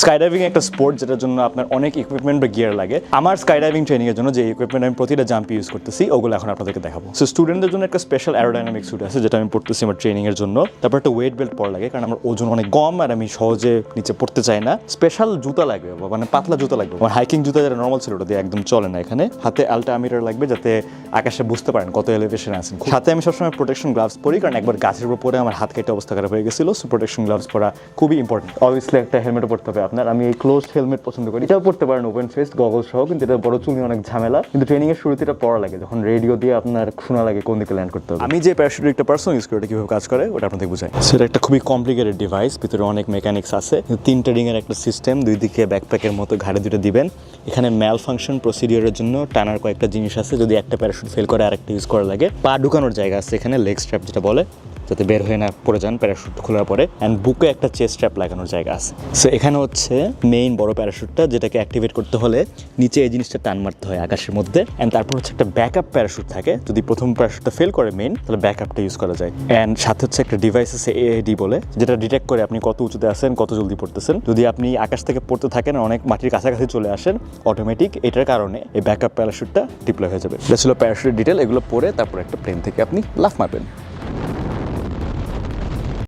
Skydiving একটা sport যেটার জন্য আপনার অনেক ইকুইপমেন্ট বা গিয়ার লাগে। আমার স্কাইডাইভিং ট্রেনিং এর জন্য যে ইকুইপমেন্ট আমি প্রতিটা জাম্প ইউজ করতেছি ওগুলো এখন আপনাদেরকে দেখাবো। সো স্টুডেন্টদের জন্য একটা স্পেশাল অ্যারোডাইনামিক স্যুট আছে যেটা আমি পড়তেছি আমার ট্রেনিং এর জন্য। তারপর একটা ওয়েট বেল্ট পরা লাগে কারণ আমার ওজন অনেক কম আর আমি সহজে নিচে পড়তে চাই না। স্পেশাল জুতা লাগবে, মানে পাতলা জুতা লাগবে। আমার হাইকিং জুতা যেটা নর্মাল ছিল ওটা দিয়ে একদম চলে না এখানে। হাতে আল্টিমিটার লাগবে যাতে আকাশে বুঝতে পারেন কত এলিভেশনে আছেন। সাথে আমি সবসময় প্রোটেকশন গ্লাভস পরি কারণ একবার গাছের উপর পরে আমার হাত কেটে অবস্থা খারাপ হয়ে গেছিল। সো প্রোটেকশন গ্লাভস পরা খুবই ইম্পর্টেন্ট। অবভিয়াসলি একটা হেলমেটও পরতে হবে আপনার। আমি এই ক্লোজড হেলমেট পছন্দ করি। এটাও পড়তে পারেন ওপেন ফেস গগল সহ, কিন্তু এটা বড় চুলি অনেক ঝামেলা। কিন্তু ট্রেনিং এর শুরুতে এটা পড়া লাগে যখন রেডিও দিয়ে আপনার শোনা লাগে কোন দিকে ল্যান্ড করতে হবে। আমি যে প্যারাশুট একটা পার্সোনাল ইউজ করি এটা কিভাবে কাজ করে ওটা আপনাদের বুঝাই। সেটা একটা খুবই কমপ্লিকেটেড ডিভাইস, ভিতরে অনেক মেকানিক্স আছে। 3টা রিং এর একটা সিস্টেম, দুই দিকে ব্যাকপ্যাকের মতো ঘাড়ে দুটো দিবেন। এখানে ম্যাল ফাংশন প্রসিডিওরের জন্য টানার কয়েকটা জিনিস আছে, যদি একটা প্যারাশুট ফেল করে আরেকটা ইউজ করা লাগে। পা ঢুকানোর জায়গা আছে এখানে, লেগ স্ট্র্যাপ যেটা বলে, যাতে বের হয়ে না পড়ে যান প্যারাশুট খোলার পরে। অ্যান্ড বুকে একটা চেস্ট স্ট্র্যাপ লাগানোর জায়গা আছে। সো এখানে হচ্ছে মেইন বড় প্যারাশুটটা, যেটাকে অ্যাক্টিভেট করতে হলে নিচে এই জিনিসটা টান মারতে হয় আকাশের মধ্যে। অ্যান্ড তারপর হচ্ছে একটা ব্যাকআপ প্যারাশুট থাকে, যদি প্রথম প্যারাশুটটা ফেল করে মেইন, তাহলে ব্যাকআপটা ইউজ করা যায়। অ্যান্ড সাথে হচ্ছে একটা ডিভাইস আছে এআইডি বলে, যেটা ডিটেক্ট করে আপনি কত উঁচুতে আছেন, কত জলদি পড়তেছেন। যদি আপনি আকাশ থেকে পড়তে থাকেন অনেক মাটির কাছাকাছি চলে আসেন অটোমেটিক, এটার কারণে এই ব্যাকআপ প্যারাশুটটা ডিপ্লয় হয়ে যাবে। এটা ছিল প্যারাশুটের ডিটেল। এগুলো পরে তারপর একটা প্লেন থেকে আপনি লাফ মারবেন।